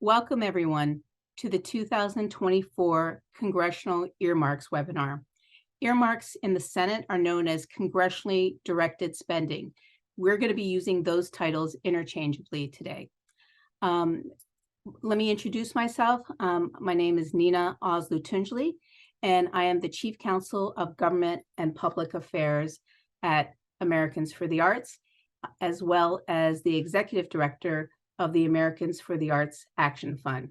Welcome, everyone, to the 2024 Congressional Earmarks Webinar. Earmarks in the Senate are known as congressionally directed spending. We're going to be using those titles interchangeably today. Let me introduce myself. My name is Nina Oslu-Tunjli, and I am the Chief Counsel of Government and Public Affairs at Americans for the Arts, as well as the Executive Director of the Americans for the Arts Action Fund.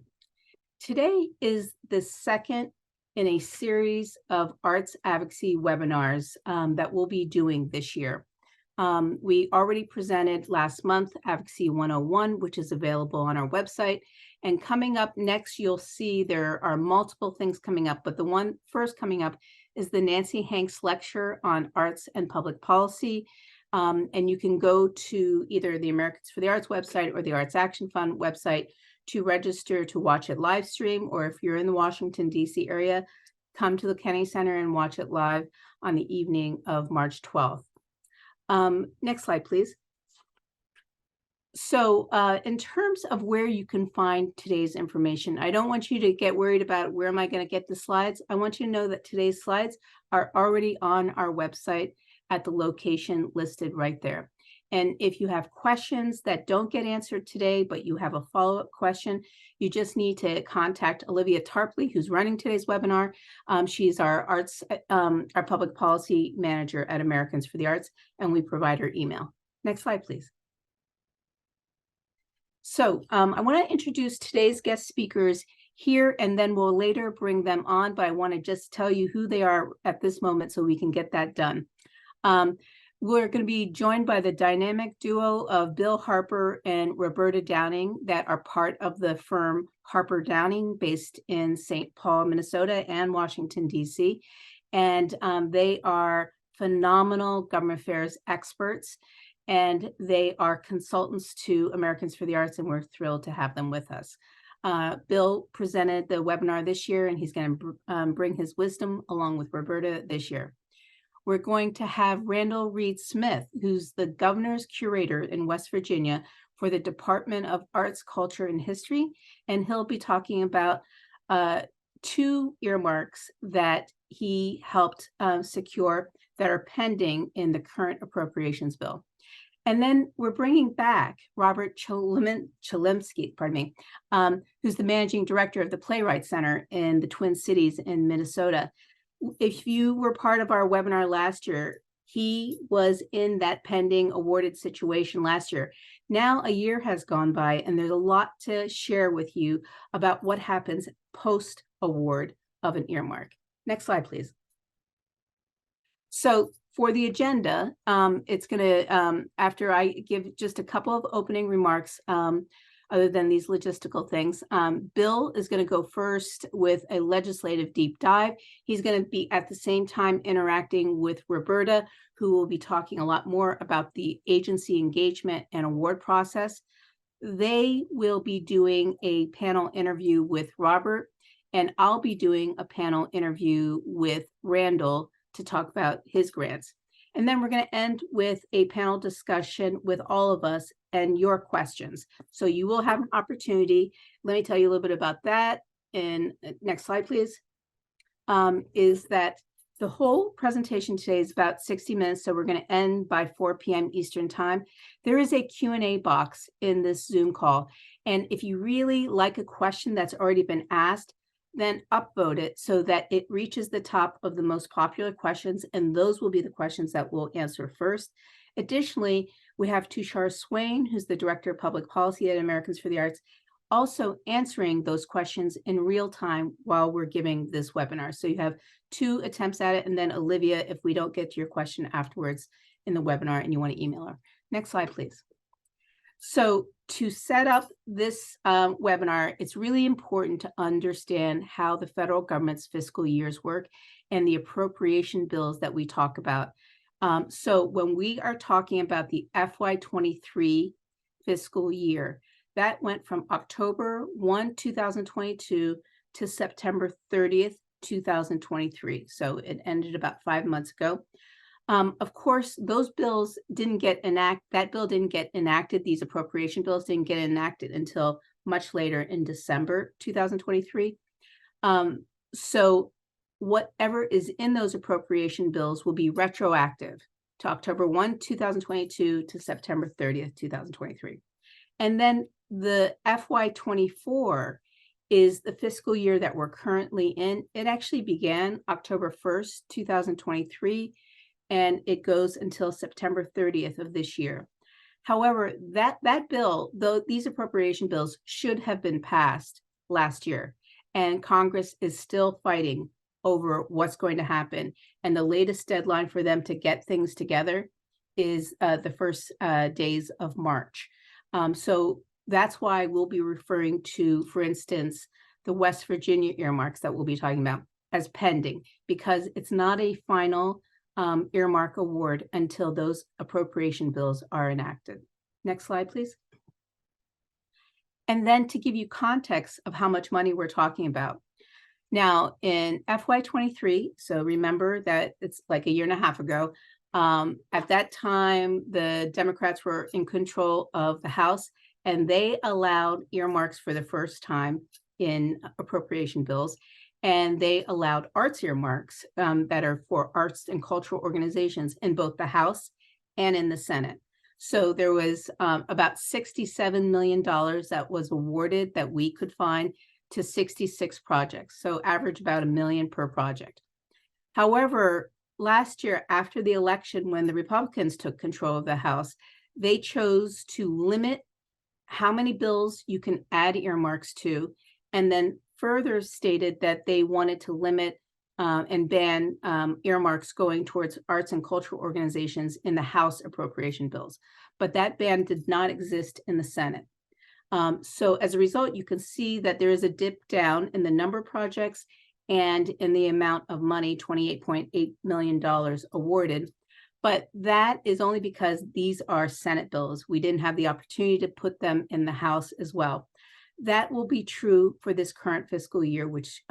Today is the second in a series of arts advocacy webinars that we'll be doing this year. We already presented last month Advocacy 101, which is available on our website. And coming up next, you'll see there are multiple things coming up, but the one first coming up is the Nancy Hanks Lecture on Arts and Public Policy. And you can go to either the Americans for the Arts website or the Arts Action Fund website to register to watch it live stream, or if you're in the Washington, D.C. area, come to the Kennedy Center and watch it live on the evening of March 12th. Next slide, please. So in terms of where you can find today's information, I don't want you to get worried about where am I going to get the slides. I want you to know that today's slides are already on our website at the location listed right there. And if you have questions that don't get answered today, but you have a follow-up question, you just need to contact Olivia Tarpley, who's running today's webinar. She's our public policy manager at Americans for the Arts, and we provide her email. Next slide, please. So I want to introduce today's guest speakers here, and then we'll later bring them on, but I want to just tell you who they are at this moment so we can get that done. We're going to be joined by the dynamic duo of Bill Harper and Roberta Downing that are part of the firm Harper Downing, based in St. Paul, Minnesota and Washington, D.C. And they are phenomenal government affairs experts, and they are consultants to Americans for the Arts, and we're thrilled to have them with us. Bill presented the webinar this year, and he's going to bring his wisdom along with Roberta this year. We're going to have Randall Reed Smith, who's the governor's curator in West Virginia for the Department of Arts, Culture, and History. And he'll be talking about two earmarks that he helped secure that are pending in the current appropriations bill. And then we're bringing back Robert Chalimsky, who's the managing director of the Playwright Center in the Twin Cities in Minnesota. If you were part of our webinar last year, he was in that pending awarded situation last year. Now a year has gone by, and there's a lot to share with you about what happens post-award of an earmark. Next slide, please. So for the agenda, it's going to, after I give just a couple of opening remarks, other than these logistical things, Bill is going to go first with a legislative deep dive. He's going to be at the same time interacting with Roberta, who will be talking a lot more about the agency engagement and award process. They will be doing a panel interview with Robert, and I'll be doing a panel interview with Randall to talk about his grants. And then we're going to end with a panel discussion with all of us and your questions. So you will have an opportunity. Let me tell you a little bit about that. And next slide, please. Is that the whole presentation today is about 60 minutes. So we're going to end by 4 p.m. Eastern time. There is a Q&A box in this Zoom call. And if you really like a question that's already been asked, then upvote it so that it reaches the top of the most popular questions, and those will be the questions that we'll answer first. Additionally, we have Tushar Swain, who's the Director of Public Policy at Americans for the Arts, also answering those questions in real time while we're giving this webinar. So you have 2 attempts at it, and then Olivia, if we don't get to your question afterwards in the webinar and you want to email her. Next slide, please. So to set up this webinar, it's really important to understand how the federal government's fiscal years work and the appropriation bills that we talk about. So when we are talking about the FY23 fiscal year, that went from October 1, 2022 to September 30th, 2023. So it ended about 5 months ago. Of course, those bills didn't get enacted. That bill didn't get enacted. These appropriation bills didn't get enacted until much later in December 2023. So whatever is in those appropriation bills will be retroactive to October 1, 2022 to September 30th, 2023. And then the FY24 is the fiscal year that we're currently in. It actually began October 1st, 2023, and it goes until September 30th of this year. However, that bill, though these appropriation bills should have been passed last year, and Congress is still fighting over what's going to happen. And the latest deadline for them to get things together is the first days of March. So that's why we'll be referring to, for instance, the West Virginia earmarks that we'll be talking about as pending, because it's not a final earmark award until those appropriation bills are enacted. Next slide, please. And then to give you context of how much money we're talking about. Now in FY23, so remember that it's like a year and a half ago, at that time, the Democrats were in control of the House, and they allowed earmarks for the first time in appropriation bills. And they allowed arts earmarks that are for arts and cultural organizations in both the House and in the Senate. So there was about $67 million that was awarded that we could find to 66 projects. So average about $1 million per project. However, last year after the election, when the Republicans took control of the House, they chose to limit how many bills you can add earmarks to, and then further stated that they wanted to limit and ban earmarks going towards arts and cultural organizations in the House appropriation bills. But that ban did not exist in the Senate. So as a result, you can see that there is a dip down in the number of projects and in the amount of money, $28.8 million awarded. But that is only because these are Senate bills. We didn't have the opportunity to put them in the House as well. That will be true for this current fiscal year, which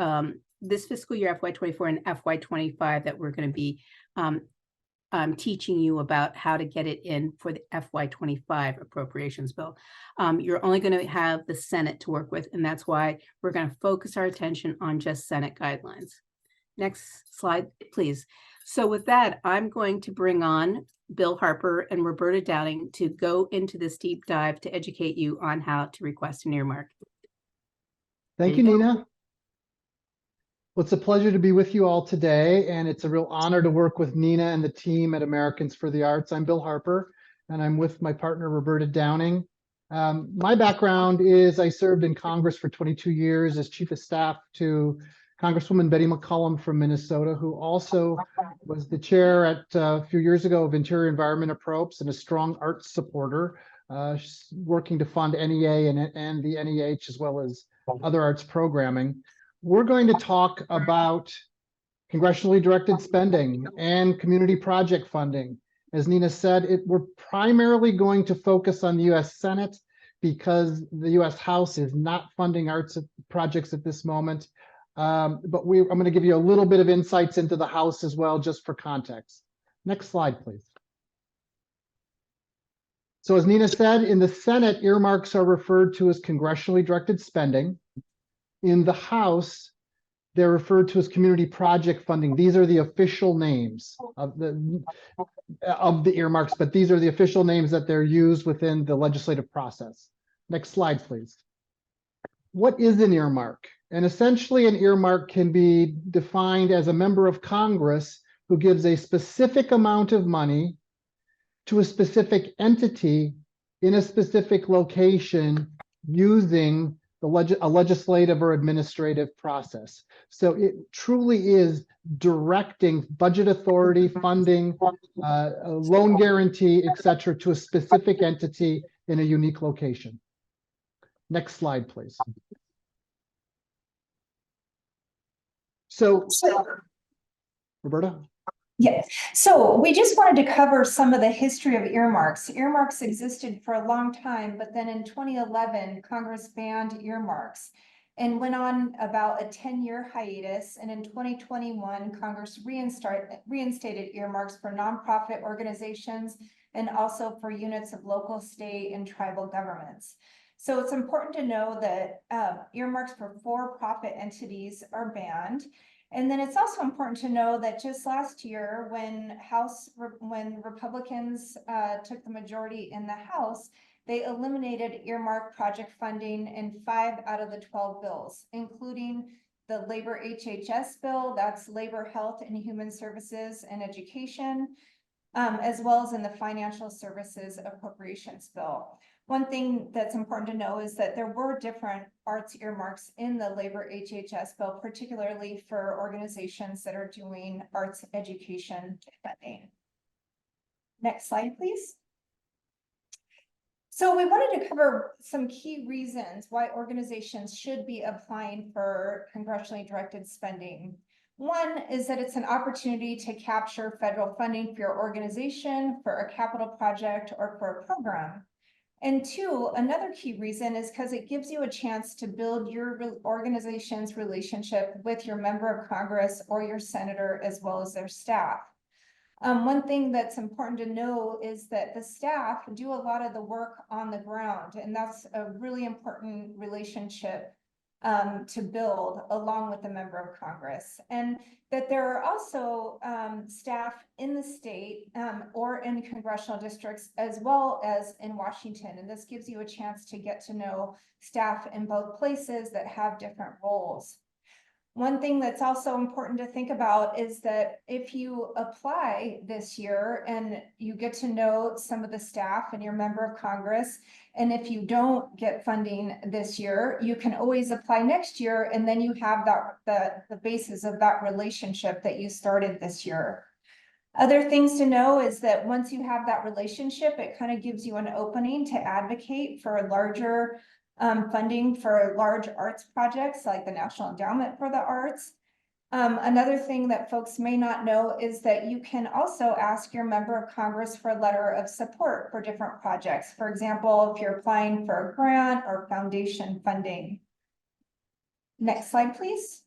this fiscal year, FY24 and FY25, that we're going to be teaching you about how to get it in for the FY25 appropriations bill. You're only going to have the Senate to work with, and that's why we're going to focus our attention on just Senate guidelines. Next slide, please. So with that, I'm going to bring on Bill Harper and Roberta Downing to go into this deep dive to educate you on how to request an earmark. Thank you, Nina. Well, it's a pleasure to be with you all today, and it's a real honor to work with Nina and the team at Americans for the Arts. I'm Bill Harper, and I'm with my partner, Roberta Downing. My background is I served in Congress for 22 years as Chief of Staff to Congresswoman Betty McCollum from Minnesota, who also was the chair at a few years ago of Interior Environment Approps and a strong arts supporter, working to fund NEA and the NEH as well as other arts programming. We're going to talk about congressionally directed spending and community project funding. As Nina said, we're primarily going to focus on the U.S. Senate because the U.S. House is not funding arts projects at this moment. But I'm going to give you a little bit of insights into the House as well, just for context. Next slide, please. So as Nina said, in the Senate, earmarks are referred to as congressionally directed spending. In the House, they're referred to as community project funding. These are the official names of the earmarks, but these are the official names that they're used within the legislative process. Next slide, please. What is an earmark? And essentially, an earmark can be defined as a member of Congress who gives a specific amount of money to a specific entity in a specific location using a legislative or administrative process. So it truly is directing budget authority, funding, a loan guarantee, etc., to a specific entity in a unique location. Next slide, please. So, Roberta? Yes. So we just wanted to cover some of the history of earmarks. Earmarks existed for a long time, but then in 2011, Congress banned earmarks and went on about a 10-year hiatus. And in 2021, Congress reinstated earmarks for nonprofit organizations and also for units of local, state, and tribal governments. So it's important to know that earmarks for-profit entities are banned. And then it's also important to know that just last year, when Republicans took the majority in the House, they eliminated earmark project funding in 5 out of the 12 bills, including the labor HHS bill, that's labor, health, and human services and education, as well as in the financial services appropriations bill. One thing that's important to know is that there were different arts earmarks in the labor HHS bill, particularly for organizations that are doing arts education funding. Next slide, please. So we wanted to cover some key reasons why organizations should be applying for congressionally directed spending. One is that it's an opportunity to capture federal funding for your organization, for a capital project, or for a program. And two, another key reason is because it gives you a chance to build your organization's relationship with your member of Congress or your senator, as well as their staff. One thing that's important to know is that the staff do a lot of the work on the ground, and that's a really important relationship to build along with the member of Congress. And that there are also staff in the state or in congressional districts, as well as in Washington. And this gives you a chance to get to know staff in both places that have different roles. One thing that's also important to think about is that if you apply this year and you get to know some of the staff and your member of Congress, and if you don't get funding this year, you can always apply next year, and then you have that the basis of that relationship that you started this year. Other things to know is that once you have that relationship, it kind of gives you an opening to advocate for a larger funding for large arts projects like the National Endowment for the Arts. Another thing that folks may not know is that you can also ask your member of Congress for a letter of support for different projects. For example, if you're applying for a grant or foundation funding. Next slide, please.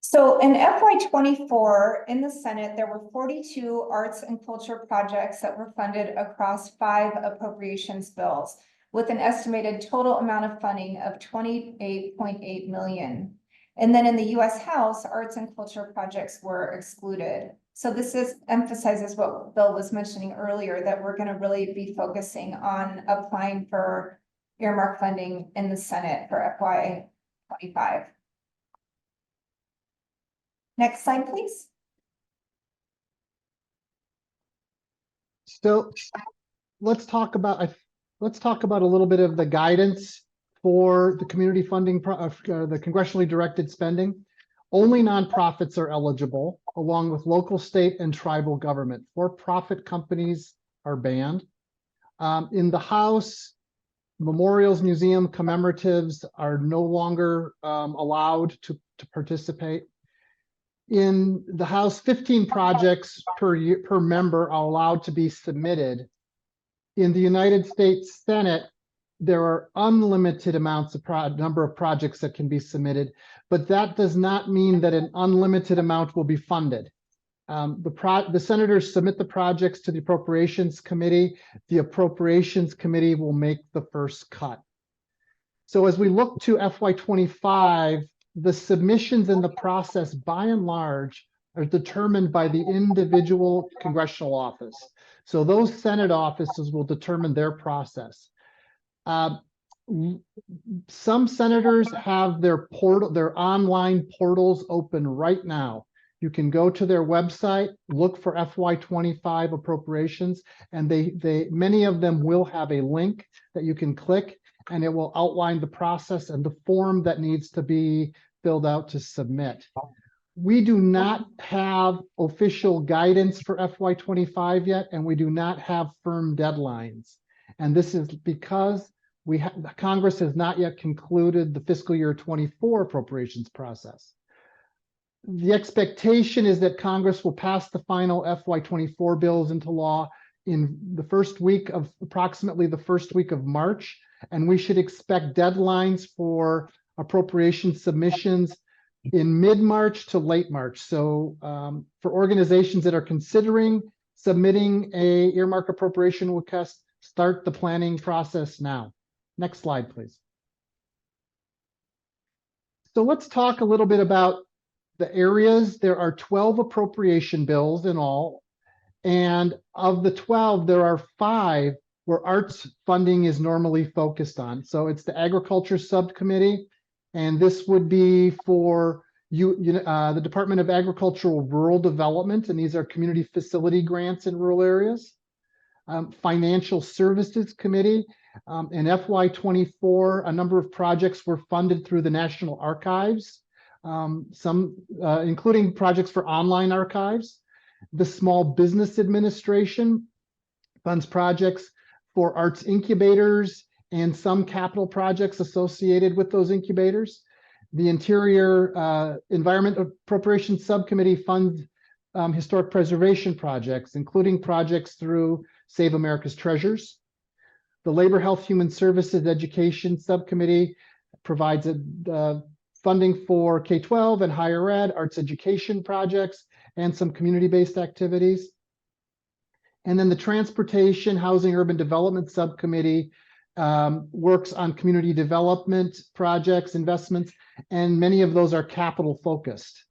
So in FY24 in the Senate, there were 42 arts and culture projects that were funded across 5 appropriations bills, with an estimated total amount of funding of $28.8 million. And then in the US House, arts and culture projects were excluded. So this emphasizes what Bill was mentioning earlier, that we're going to really be focusing on applying for earmark funding in the Senate for FY25. Next slide, please. So let's talk about a little bit of the guidance for the community funding, the congressionally directed spending. Only nonprofits are eligible, along with local, state, and tribal government. For-profit companies are banned. In the House, memorials, museum, commemoratives are no longer allowed to participate. In the House, 15 projects per member are allowed to be submitted. In the United States Senate, there are unlimited amounts of number of projects that can be submitted, but that does not mean that an unlimited amount will be funded. The senators submit the projects to the Appropriations Committee. The Appropriations Committee will make the first cut. So as we look to FY25, the submissions in the process, by and large, are determined by the individual congressional office. So those Senate offices will determine their process. Some senators have their online portals open right now. You can go to their website, look for FY25 appropriations, and many of them will have a link that you can click, and it will outline the process and the form that needs to be filled out to submit. We do not have official guidance for FY25 yet, and we do not have firm deadlines. And this is because Congress has not yet concluded the fiscal year 24 appropriations process. The expectation is that Congress will pass the final FY24 bills into law in approximately the first week of March, and we should expect deadlines for appropriation submissions in mid-March to late March. So for organizations that are considering submitting a earmark appropriation request, start the planning process now. Next slide, please. So let's talk a little bit about the areas. There are 12 appropriation bills in all. And of the 12, there are 5 where arts funding is normally focused on. So it's the Agriculture Subcommittee, and this would be for the Department of Agricultural Rural Development, and these are community facility grants in rural areas. Financial Services Committee. In FY24, a number of projects were funded through the National Archives, including projects for online archives. The Small Business Administration funds projects for arts incubators and some capital projects associated with those incubators. The Interior Environment Appropriations Subcommittee funds historic preservation projects, including projects through Save America's Treasures. The Labor, Health, Human Services Education Subcommittee provides funding for K-12 and higher ed, arts education projects, and some community-based activities. And then the Transportation, Housing, Urban Development Subcommittee works on community development projects, investments, and many of those are capital focused.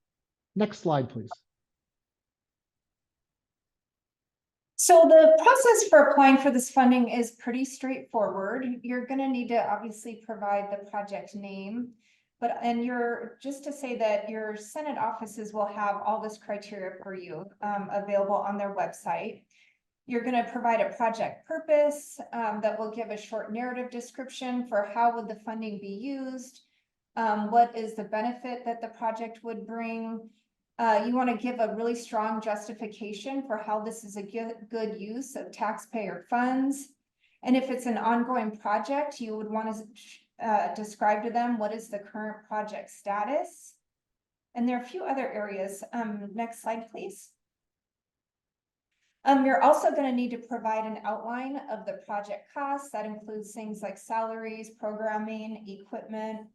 Next slide, please. So the process for applying for this funding is pretty straightforward. You're going to need to obviously provide the project name, just to say that your Senate offices will have all this criteria for you available on their website. You're going to provide a project purpose that will give a short narrative description for how would the funding be used, what is the benefit that the project would bring. You want to give a really strong justification for how this is a good use of taxpayer funds. And if it's an ongoing project, you would want to describe to them what is the current project status. And there are a few other areas. Next slide, please. You're also going to need to provide an outline of the project costs. That includes things like salaries, programming, equipment,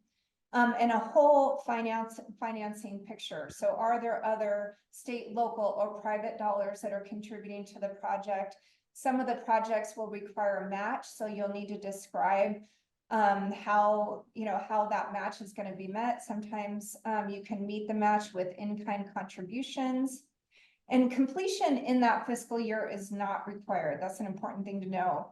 and a whole financing picture. So are there other state, local, or private dollars that are contributing to the project? Some of the projects will require a match, so you'll need to describe how that match is going to be met. Sometimes you can meet the match with in-kind contributions. And completion in that fiscal year is not required. That's an important thing to know.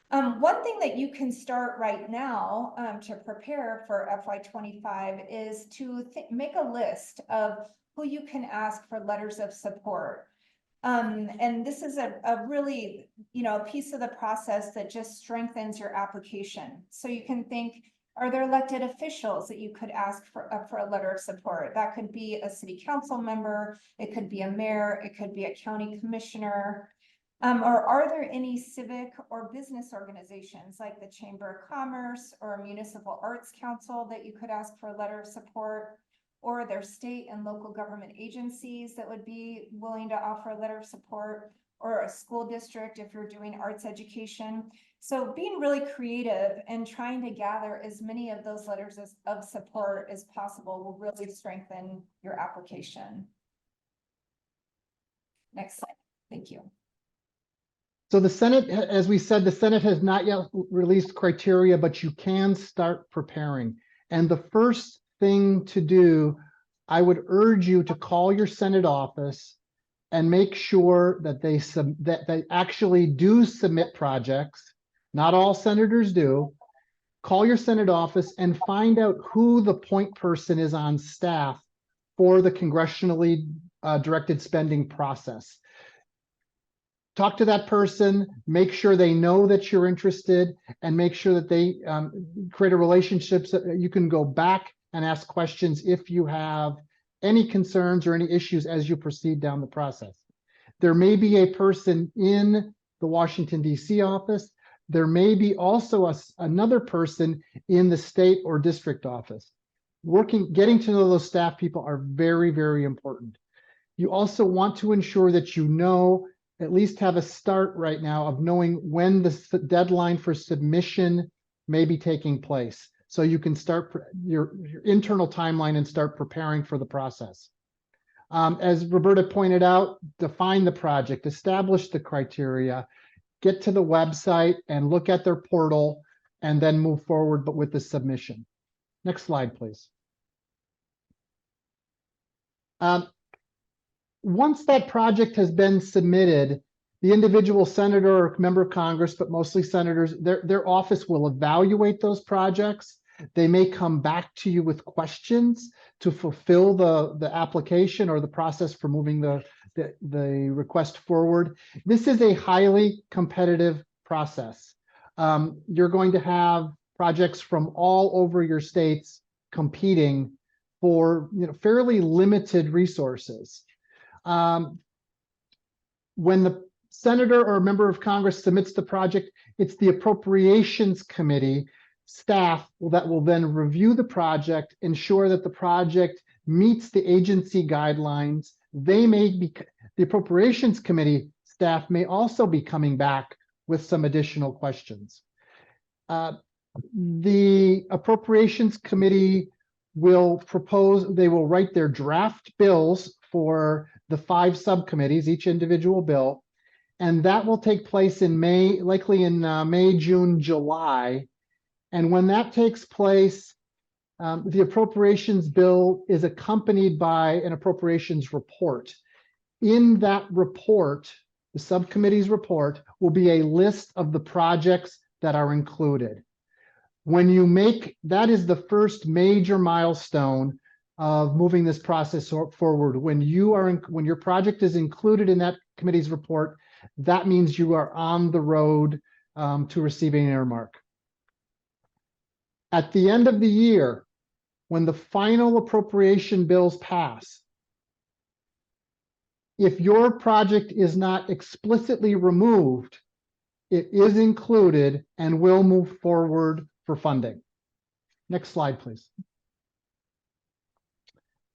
One thing that you can start right now to prepare for FY25 is to make a list of who you can ask for letters of support. And this is a really, piece of the process that just strengthens your application. So you can think, are there elected officials that you could ask for a letter of support? That could be a city council member, it could be a mayor, it could be a county commissioner. Or are there any civic or business organizations like the Chamber of Commerce or Municipal Arts Council that you could ask for a letter of support? Or are there state and local government agencies that would be willing to offer a letter of support? Or a school district if you're doing arts education? So being really creative and trying to gather as many of those letters of support as possible will really strengthen your application. Next slide. Thank you. So the Senate, as we said, the Senate has not yet released criteria, but you can start preparing. And the first thing to do, I would urge you to call your Senate office and make sure that they actually do submit projects. Not all senators do. Call your Senate office and find out who the point person is on staff for the congressionally directed spending process. Talk to that person, make sure they know that you're interested, and make sure that they create a relationship so that you can go back and ask questions if you have any concerns or any issues as you proceed down the process. There may be a person in the Washington, D.C. office. There may be also another person in the state or district office. Getting to know those staff people are very, very important. You also want to ensure that you know, at least have a start right now of knowing when the deadline for submission may be taking place. So you can start your internal timeline and start preparing for the process. As Roberta pointed out, define the project, establish the criteria, get to the website and look at their portal, and then move forward but with the submission. Next slide, please. Once that project has been submitted, the individual senator or member of Congress, but mostly senators, their office will evaluate those projects. They may come back to you with questions to fulfill the application or the process for moving the request forward. This is a highly competitive process. You're going to have projects from all over your states competing for fairly limited resources. When the senator or member of Congress submits the project, it's the Appropriations Committee staff that will then review the project, ensure that the project meets the agency guidelines. The Appropriations Committee staff may also be coming back with some additional questions. The Appropriations Committee will write their draft bills for the 5 subcommittees, each individual bill, and that will take place in May, likely in May, June, July. And when that takes place, the appropriations bill is accompanied by an appropriations report. In that report, the subcommittee's report, will be a list of the projects that are included. That is the first major milestone of moving this process forward. When your project is included in that committee's report, that means you are on the road to receiving an earmark. At the end of the year, when the final appropriation bills pass, if your project is not explicitly removed, it is included and will move forward for funding. Next slide, please.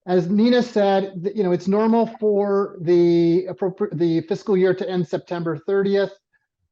As Nina said, it's normal for the fiscal year to end September 30th,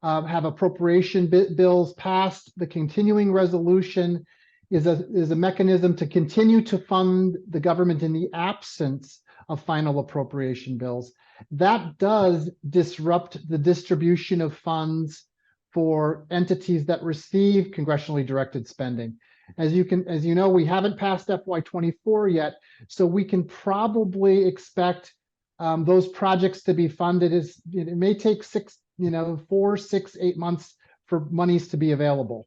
have appropriation bills passed. The continuing resolution is a mechanism to continue to fund the government in the absence of final appropriation bills. That does disrupt the distribution of funds for entities that receive congressionally directed spending. As you know, we haven't passed FY24 yet, so we can probably expect those projects to be funded. It may take 4, 6, 8 months for monies to be available.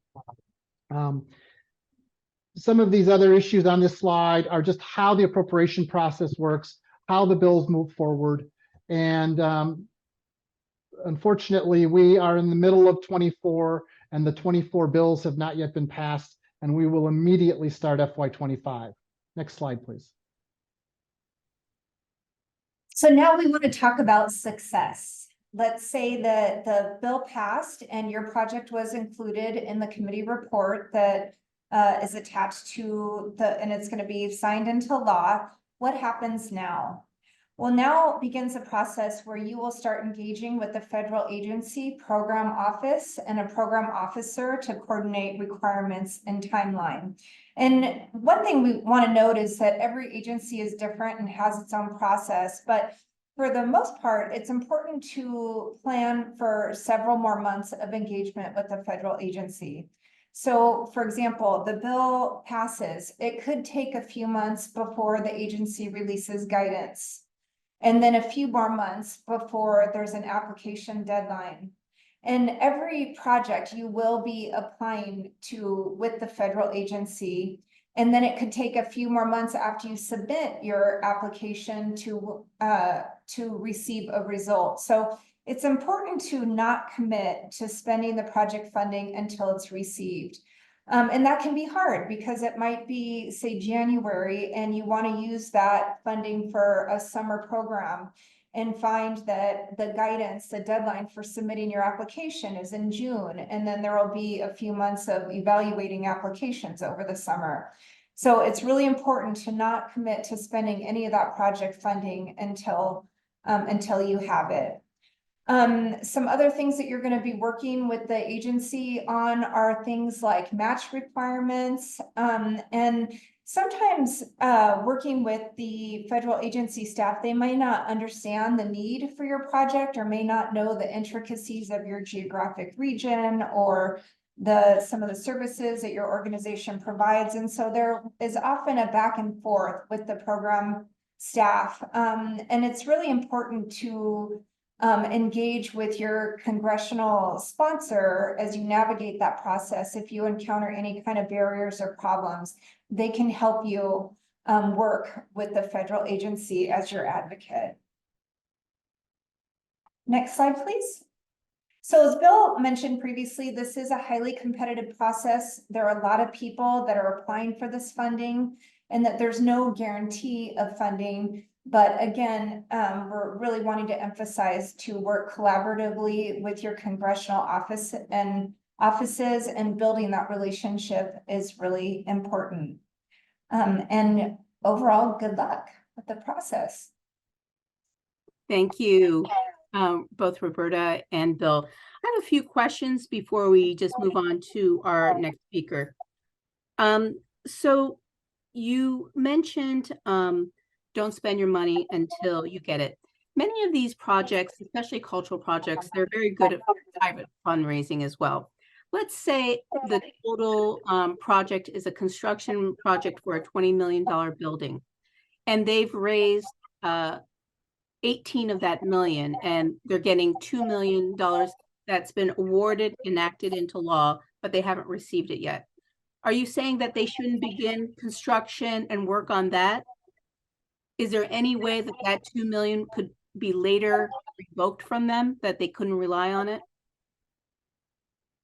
Some of these other issues on this slide are just how the appropriation process works, how the bills move forward, and unfortunately, we are in the middle of 24, and the 24 bills have not yet been passed, and we will immediately start FY25. Next slide, please. So now we want to talk about success. Let's say that the bill passed and your project was included in the committee report that is attached to and it's going to be signed into law. What happens now? Well, now begins a process where you will start engaging with the federal agency program office and a program officer to coordinate requirements and timeline. And one thing we want to note is that every agency is different and has its own process, but for the most part, it's important to plan for several more months of engagement with the federal agency. So, for example, the bill passes. It could take a few months before the agency releases guidance, and then a few more months before there's an application deadline. And every project you will be applying to with the federal agency, and then it could take a few more months after you submit your application to receive a result. So it's important to not commit to spending the project funding until it's received. And that can be hard because it might be, say, January, and you want to use that funding for a summer program and find that the guidance, the deadline for submitting your application is in June, and then there will be a few months of evaluating applications over the summer. So it's really important to not commit to spending any of that project funding until you have it. Some other things that you're going to be working with the agency on are things like match requirements. And sometimes working with the federal agency staff, they might not understand the need for your project or may not know the intricacies of your geographic region or some of the services that your organization provides. And so there is often a back and forth with the program staff. And it's really important to engage with your congressional sponsor as you navigate that process. If you encounter any kind of barriers or problems, they can help you work with the federal agency as your advocate. Next slide, please. So as Bill mentioned previously, this is a highly competitive process. There are a lot of people that are applying for this funding and that there's no guarantee of funding. But again, we're really wanting to emphasize to work collaboratively with your congressional offices, and building that relationship is really important. And overall, good luck with the process. Thank you, both Roberta and Bill. I have a few questions before we just move on to our next speaker. So you mentioned don't spend your money until you get it. Many of these projects, especially cultural projects, they're very good at private fundraising as well. Let's say the total project is a construction project for a $20 million building, and they've raised 18 of that million, and they're getting $2 million that's been awarded, enacted into law, but they haven't received it yet. Are you saying that they shouldn't begin construction and work on that? Is there any way that that 2 million could be later revoked from them, that they couldn't rely on it?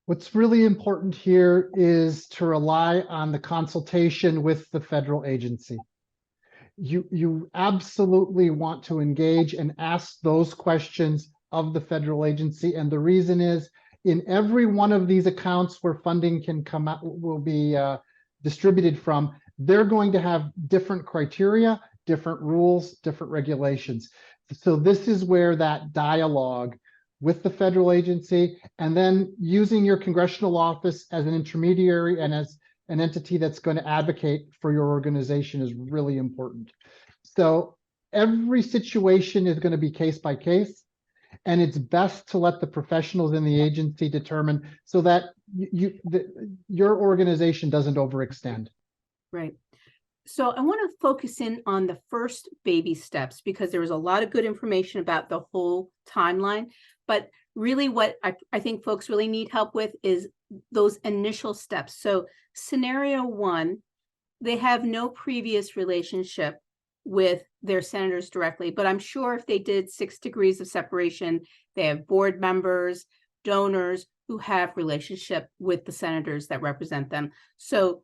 What's really important here is to rely on the consultation with the federal agency. You absolutely want to engage and ask those questions of the federal agency. And the reason is, in every one of these accounts where funding can come out, will be distributed from, they're going to have different criteria, different rules, different regulations. So this is where that dialogue with the federal agency, and then using your congressional office as an intermediary and as an entity that's going to advocate for your organization, is really important. So every situation is going to be case by case, and it's best to let the professionals in the agency determine so that your organization doesn't overextend. Right. So I want to focus in on the first baby steps, because there was a lot of good information about the whole timeline. But really what I think folks really need help with is those initial steps. So scenario one, they have no previous relationship with their senators directly, but I'm sure if they did 6 degrees of separation, they have board members, donors who have relationship with the senators that represent them. So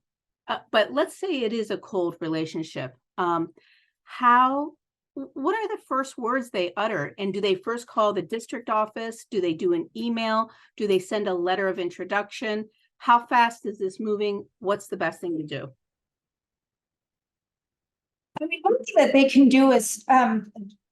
but let's say it is a cold relationship. What are the first words they utter? And do they first call the district office? Do they do an email? Do they send a letter of introduction? How fast is this moving? What's the best thing to do? I mean, one thing that they can do is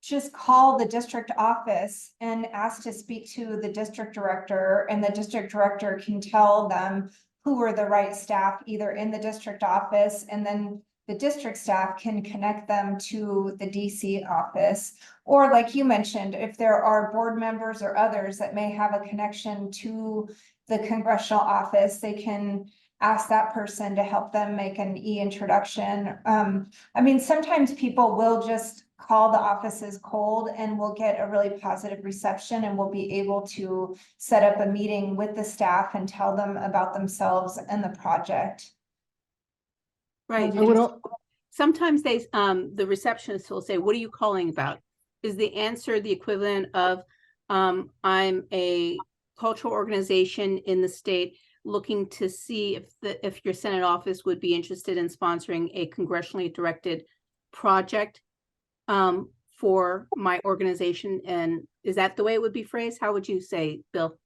just call the district office and ask to speak to the district director, and the district director can tell them who are the right staff either in the district office, and then the district staff can connect them to the DC office. Or like you mentioned, if there are board members or others that may have a connection to the congressional office, they can ask that person to help them make an e-introduction. I mean, sometimes people will just call the offices cold and we'll get a really positive reception, and we'll be able to set up a meeting with the staff and tell them about themselves and the project. Right. Sometimes they, the receptionist will say, "What are you calling about?" Is the answer the equivalent of, "I'm a cultural organization in the state looking to see if your Senate office would be interested in sponsoring a congressionally directed project for my organization." And is that the way it would be phrased? How would you say, Bill?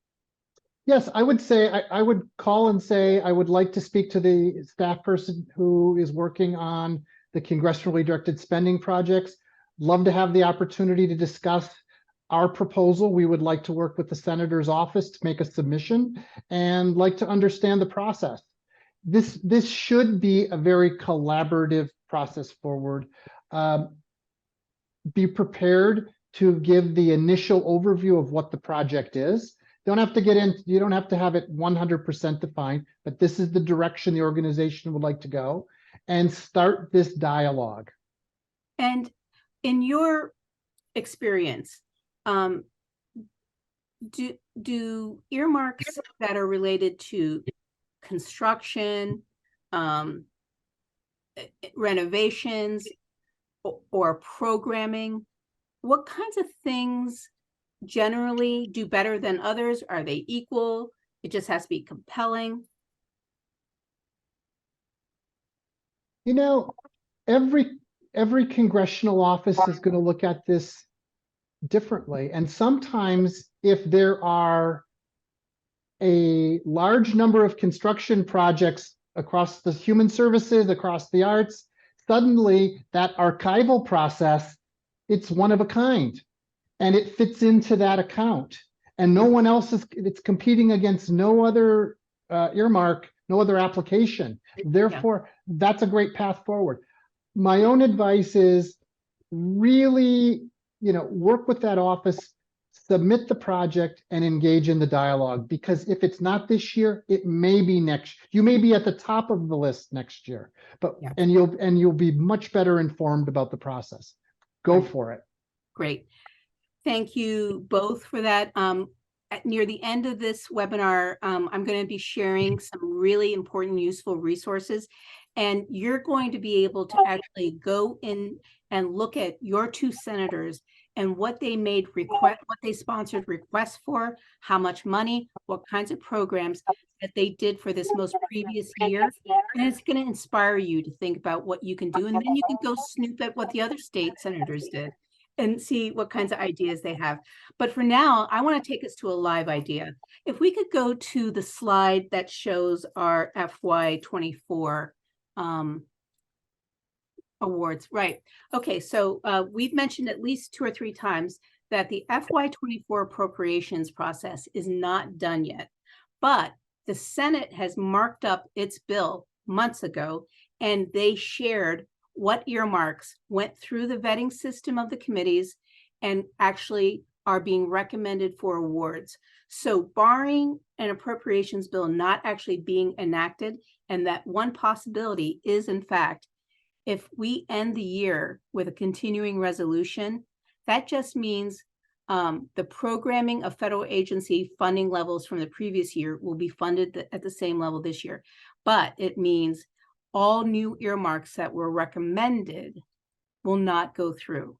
Yes, I would say I would call and say I would like to speak to the staff person who is working on the congressionally directed spending projects. Love to have the opportunity to discuss our proposal. We would like to work with the senator's office to make a submission and like to understand the process. this should be a very collaborative process forward. Be prepared to give the initial overview of what the project is. Don't have to get in, you don't have to have it 100% defined, but this is the direction the organization would like to go, and start this dialogue. And in your experience, do earmarks that are related to construction, renovations, or programming, what kinds of things generally do better than others? Are they equal? It just has to be compelling. You know, every congressional office is going to look at this differently. And sometimes if there are a large number of construction projects across the human services, across the arts, suddenly that archival process, it's one of a kind, and it fits into that account. And no one else is, it's competing against no other earmark, no other application. Therefore, that's a great path forward. My own advice is really, work with that office, submit the project, and engage in the dialogue. Because if it's not this year, it may be next. You may be at the top of the list next year, but and you'll be much better informed about the process. Go for it. Great. Thank you both for that. Near the end of this webinar, I'm going to be sharing some really important, useful resources, and you're going to be able to actually go in and look at your two senators and what they made request, what they sponsored requests for, how much money, what kinds of programs that they did for this most previous year. And it's going to inspire you to think about what you can do. And then you can go snoop at what the other state senators did and see what kinds of ideas they have. But for now, I want to take us to a live idea. If we could go to the slide that shows our FY24 awards, right? Okay, so we've mentioned at least 2 or 3 times that the FY24 appropriations process is not done yet, but the Senate has marked up its bill months ago, and they shared what earmarks went through the vetting system of the committees and actually are being recommended for awards. So barring an appropriations bill not actually being enacted, and that one possibility is, in fact, if we end the year with a continuing resolution, that just means the programming of federal agency funding levels from the previous year will be funded at the same level this year. But it means all new earmarks that were recommended will not go through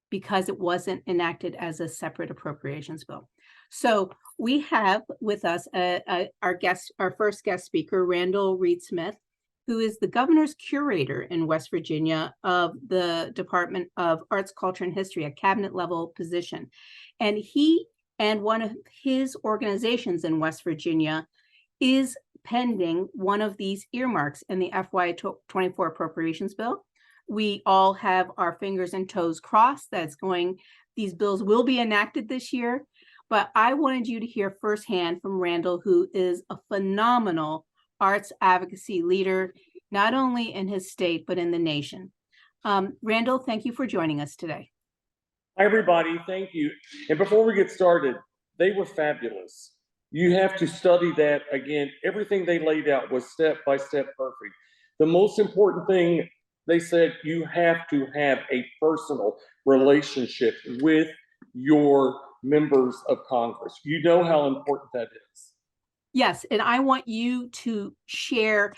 because it wasn't enacted as a separate appropriations bill. So we have with us our first guest speaker, Randall Reed-Smith, who is the governor's curator in West Virginia of the Department of Arts, Culture, and History, a cabinet level position. And he and one of his organizations in West Virginia is pending one of these earmarks in the FY24 appropriations bill. We all have our fingers and toes crossed that these bills will be enacted this year. But I wanted you to hear firsthand from Randall, who is a phenomenal arts advocacy leader, not only in his state, but in the nation. Randall, thank you for joining us today. Hi, everybody. Thank you. And before we get started, they were fabulous. You have to study that again. Everything they laid out was step by step perfect. The most important thing they said, you have to have a personal relationship with your members of Congress. You know how important that is. Yes, and I want you to share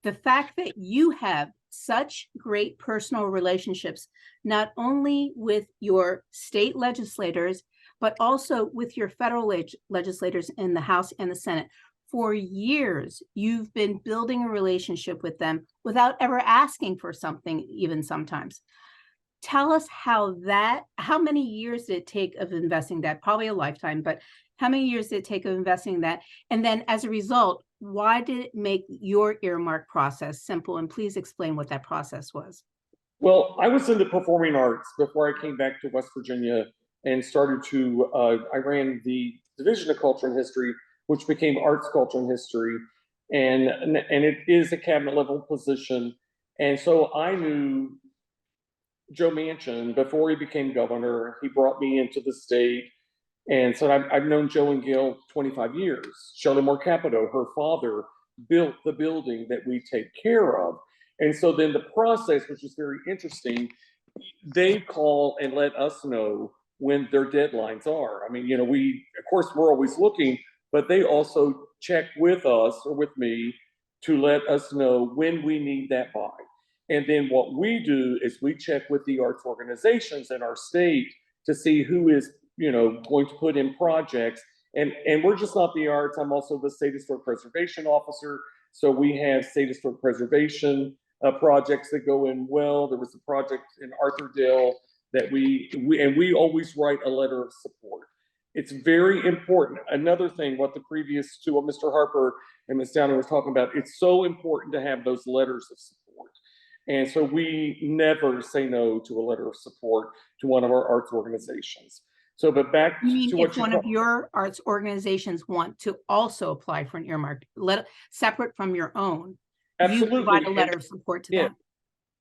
the fact that you have such great personal relationships, not only with your state legislators, but also with your federal legislators in the House and the Senate. For years, you've been building a relationship with them without ever asking for something, even sometimes. Tell us how many years did it take of investing that? Probably a lifetime, but how many years did it take of investing that? And then as a result, why did it make your earmark process simple? And please explain what that process was. Well, I was into performing arts before I came back to West Virginia and started I ran the Division of Culture and History, which became Arts, Culture, and History. and it is a cabinet level position. And so I knew Joe Manchin before he became governor. He brought me into the state. And so I've known Joe and Gail 25 years. Shirley Moore Capito, her father, built the building that we take care of. And so then the process, which is very interesting, they call and let us know when their deadlines are. I mean, you know, of course, we're always looking, but they also check with us or with me to let us know when we need that by. And then what we do is we check with the arts organizations in our state to see who is, you know, going to put in projects. And we're just not the arts. I'm also the state historic preservation officer. So we have state historic preservation projects that go in well. There was a project in Arthurdale that we always write a letter of support. It's very important. Another thing, what the previous two, what Mr. Harper and Ms. Downing was talking about, it's so important to have those letters of support. And so we never say no to a letter of support to one of our arts organizations. So, but back You mean to what if one of your arts organizations want to also apply for an earmark, separate from your own, absolutely. you provide a letter of support to them.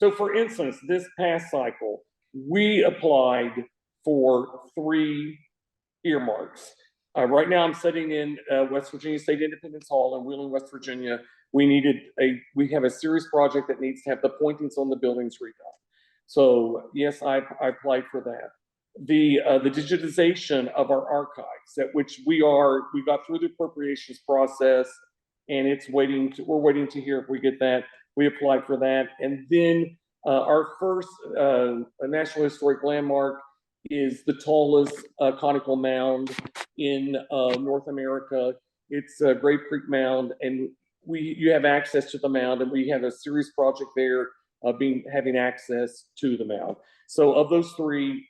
So for instance, this past cycle, we applied for 3 earmarks. Right now I'm sitting in West Virginia State Independence Hall in Wheeling, West Virginia. We have a serious project that needs to have the pointings on the buildings redone. So yes, I applied for that. The digitization of our archives, at which we got through the appropriations process, and we're waiting to hear if we get that. We applied for that. And then our first National Historic Landmark is the tallest conical mound in North America. It's Grave Creek Mound, and you have access to the mound, and we have a serious project there having access to the mound. So of those 3,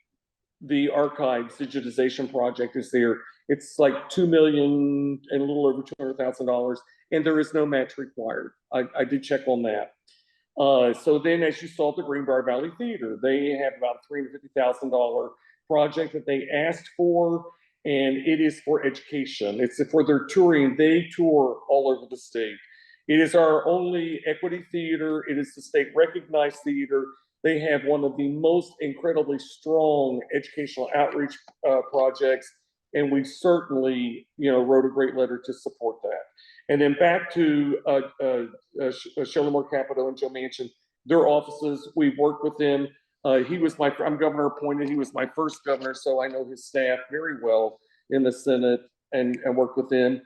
the archives digitization project is there. It's like $2 million and a little over $200,000, and there is no match required. I did check on that. So then, as you saw, the Greenbrier Valley Theater, they have about a $350,000 project that they asked for, and it is for education. It's for their touring. They tour all over the state. It is our only equity theater. It is the state recognized theater. They have one of the most incredibly strong educational outreach projects, and we certainly, wrote a great letter to support that. And then back to Shirley Moore Capito and Joe Manchin, their offices, we've worked with them. I'm governor appointed. He was my first governor, so I know his staff very well in the Senate and worked with them.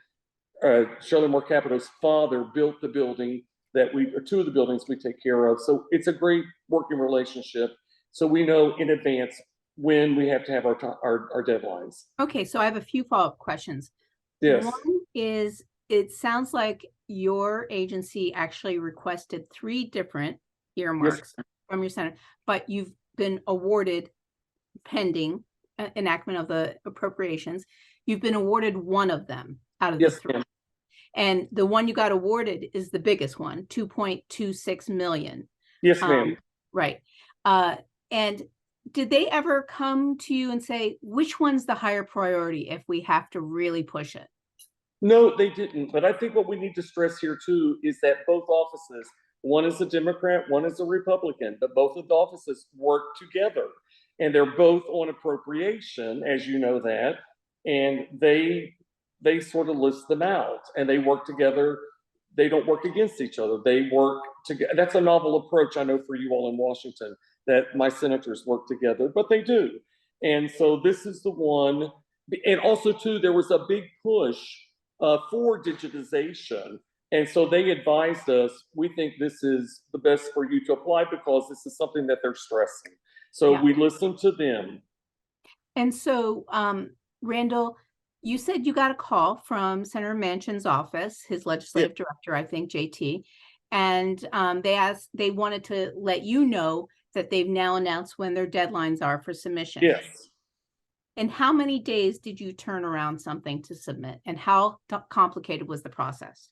Shirley Moore Capito's father built the building or 2 of the buildings we take care of. So it's a great working relationship. So we know in advance when we have to have our deadlines. Okay, so I have a few follow-up questions. Yes. One is, it sounds like your agency actually requested 3 different earmarks from your center, but you've been awarded, pending enactment of the appropriations, you've been awarded one of them out of the 3. And the one you got awarded is the biggest one, 2.26 million. Yes, ma'am. Right. And did they ever come to you and say, which one's the higher priority if we have to really push it? No, they didn't. But I think what we need to stress here too is that both offices, one is a Democrat, one is a Republican, but both of the offices work together, and they're both on appropriation, as you know that, and they sort of list them out, and they work together. They don't work against each other. They work together. That's a novel approach, I know, for you all in Washington, that my senators work together, but they do. And so this is the one. And also too, there was a big push for digitization. And so they advised us, we think this is the best for you to apply because this is something that they're stressing. So we listened to them. And so, Randall, you said you got a call from Senator Manchin's office, his legislative director, I think, JT, and they wanted to let you know that they've now announced when their deadlines are for submission. Yes. And how many days did you turn around something to submit, and how complicated was the process?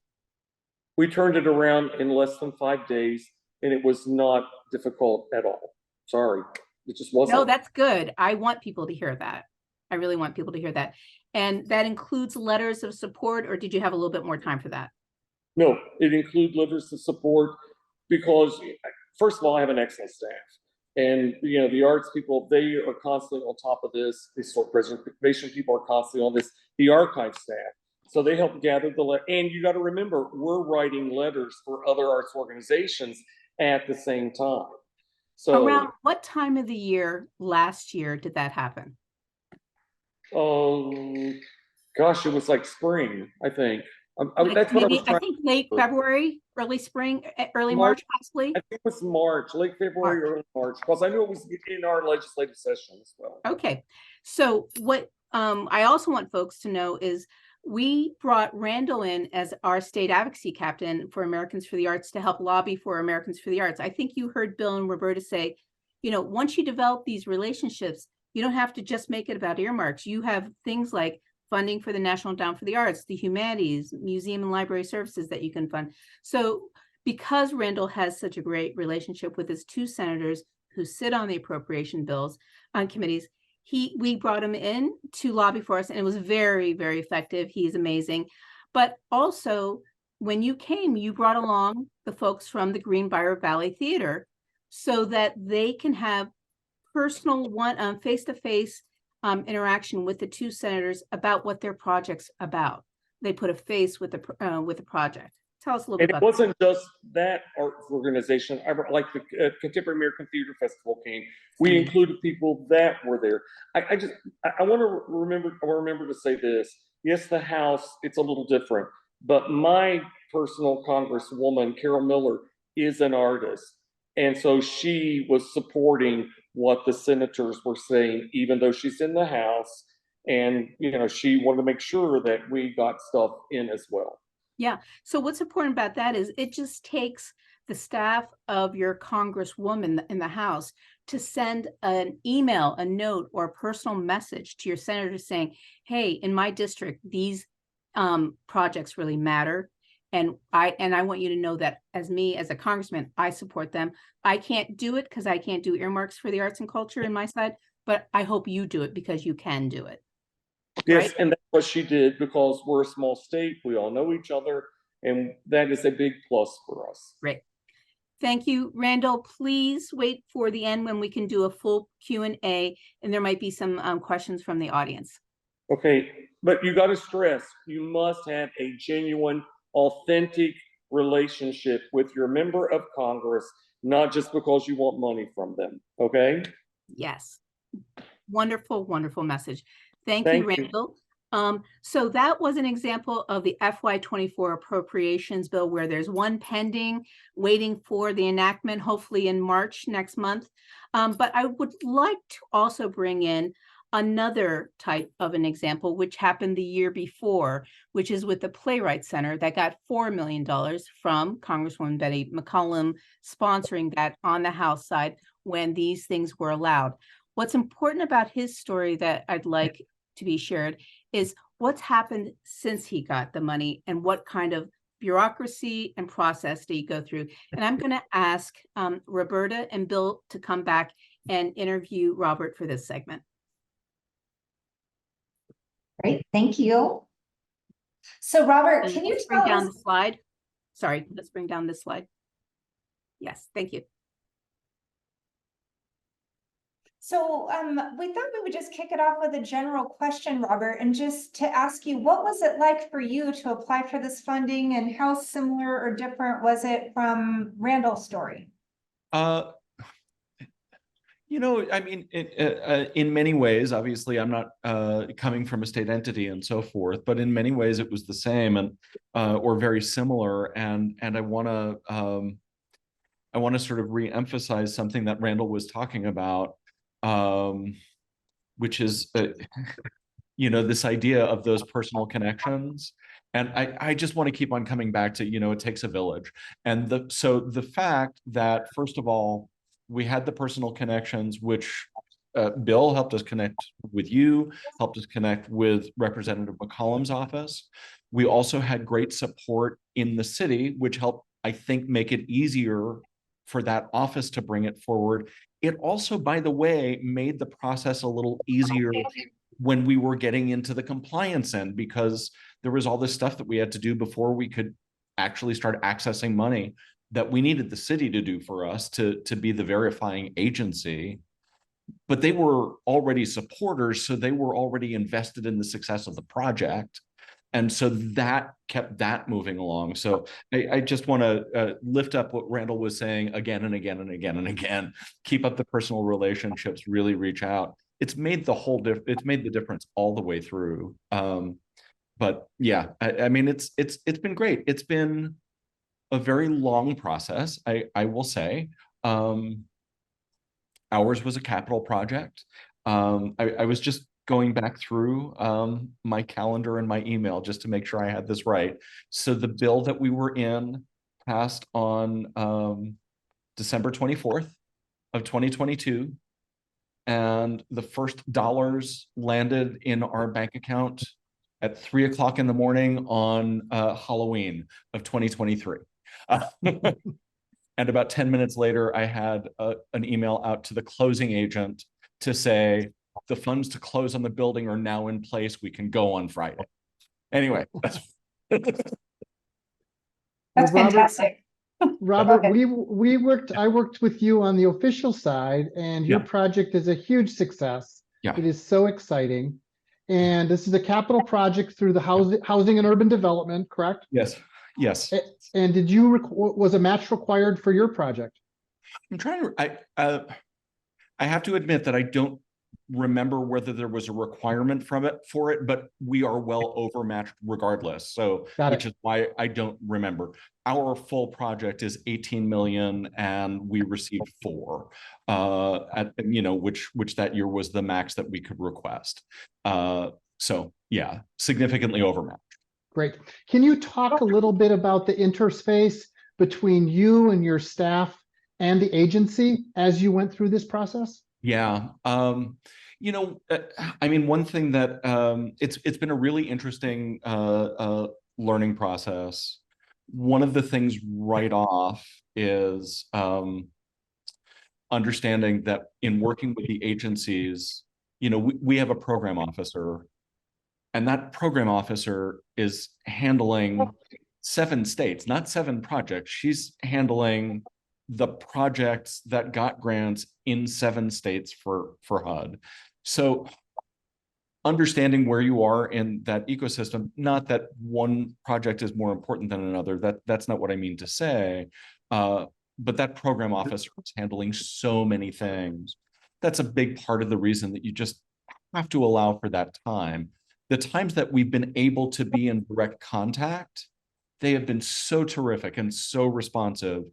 We turned it around in less than 5 days, and it was not difficult at all. Sorry, it just wasn't. No, that's good. I want people to hear that. I really want people to hear that. And that includes letters of support, or did you have a little bit more time for that? No, it includes letters of support because, first of all, I have an excellent staff. And, you know, the arts people, they are constantly on top of this. The historic preservation people are constantly on this. The archive staff. So they help gather and you got to remember, we're writing letters for other arts organizations at the same time. So Around what time of the year last year did that happen? gosh, it was like spring, I think. Like That's what I was maybe, I trying think late February, early spring, early March. March possibly? I think it was March, late February, early March, because I knew it was in our legislative session as well. Okay, so what I also want folks to know is we brought Randall in as our state advocacy captain for Americans for the Arts to help lobby for Americans for the Arts. I think you heard Bill and Roberta say, you know, once you develop these relationships, you don't have to just make it about earmarks. You have things like funding for the National Endowment for the Arts, the humanities, museum and library services that you can fund. So because Randall has such a great relationship with his two senators who sit on the appropriation bills on committees, we brought him in to lobby for us, and it was very, very effective. He's amazing. But also, when you came, you brought along the folks from the Greenbrier Valley Theater so that they can have personal face-to-face interaction with the two senators about what their project's about. They put a face with the project. Tell us a little bit And about it wasn't just that arts organization. Like the Contemporary American Theater Festival came. We included people that were there. I want to remember to say this. Yes, the House, it's a little different, but my personal Congresswoman, Carol Miller, is an artist. And so she was supporting what the senators were saying, even though she's in the House. And, you know, she wanted to make sure that we got stuff in as well. Yeah. So what's important about that is it just takes the staff of your Congresswoman in the House to send an email, a note, or a personal message to your senator saying, hey, in my district, these projects really matter. And I want you to know that as a congressman, I support them. I can't do it because I can't do earmarks for the arts and culture in my side, but I hope you do it because you can do it. Yes, Right? and that's what she did because we're a small state. We all know each other, and that is a big plus for us. Great. Thank you, Randall. Please wait for the end when we can do a full Q&A, and there might be some questions from the audience. Okay, but you got to stress, you must have a genuine, authentic relationship with your member of Congress, not just because you want money from them, okay? Yes. Wonderful, wonderful message. Thank Thank you, you. Randall. So that was an example of the FY24 appropriations bill where there's one pending, waiting for the enactment, hopefully in March next month. But I would like to also bring in another type of an example, which happened the year before, which is with the Playwright Center that got $4 million from Congresswoman Betty McCollum, sponsoring that on the House side when these things were allowed. What's important about his story that I'd like to be shared is what's happened since he got the money and what kind of bureaucracy and process do you go through. And I'm going to ask Roberta and Bill to come back and interview Robert for this segment. Great, thank you. So Robert, And can you let's bring tell down us? the slide? Sorry, let's bring down this slide. Yes, thank you. So we thought we would just kick it off with a general question, Robert, and just to ask you, what was it like for you to apply for this funding and how similar or different was it from Randall's story? You know, I mean, in many ways, obviously, I'm not coming from a state entity and so forth, but in many ways, it was the same and or very similar. And I want to sort of re-emphasize something that Randall was talking about, which is, you know, this idea of those personal connections. And I just want to keep on coming back to, you know, it takes a village. And so the fact that, first of all, we had the personal connections, which Bill helped us connect with you, helped us connect with Representative McCollum's office. We also had great support in the city, which helped, I think, make it easier for that office to bring it forward. It also, by the way, made the process a little easier when we were getting into the compliance end, because there was all this stuff that we had to do before we could actually start accessing money that we needed the city to do for us to be the verifying agency. But they were already supporters, so they were already invested in the success of the project. And so that kept that moving along. So I just want to lift up what Randall was saying again and again and again and again. Keep up the personal relationships, really reach out. It's made it's made the difference all the way through. But yeah, I mean, it's been great. It's been a very long process, I will say. Ours was a capital project. I was just going back through my calendar and my email just to make sure I had this right. So the bill that we were in passed on December 24th of 2022. And the first dollars landed in our bank account at 3 o'clock in the morning on Halloween of 2023. And about 10 minutes later, I had an email out to the closing agent to say, the funds to close on the building are now in place. We can go on Friday. Anyway, that's That's Well, Robert- fantastic. Robert, Okay. I worked with you on the official side, and your Yeah. project is a huge success. Yeah. It is so exciting. And this is a capital project through the housing and urban development, correct? yes. And was a match required for your project? I'm trying to, I have to admit that I don't remember whether there was a requirement for it, but we are well overmatched regardless. So, Got it. which is why I don't remember. Our full project is 18 million and we received 4, which that year was the max that we could request. So yeah, significantly overmatched. Great. Can you talk a little bit about the interface between you and your staff and the agency as you went through this process? Yeah. I mean, one thing that it's been a really interesting learning process. One of the things right off is understanding that in working with the agencies, we have a program officer, and that program officer is handling 7 states, not 7 projects. She's handling the projects that got grants in 7 states for HUD. So understanding where you are in that ecosystem, not that one project is more important than another, that's not what I mean to say, but that program officer is handling so many things. That's a big part of the reason that you just have to allow for that time. The times that we've been able to be in direct contact, they have been so terrific and so responsive.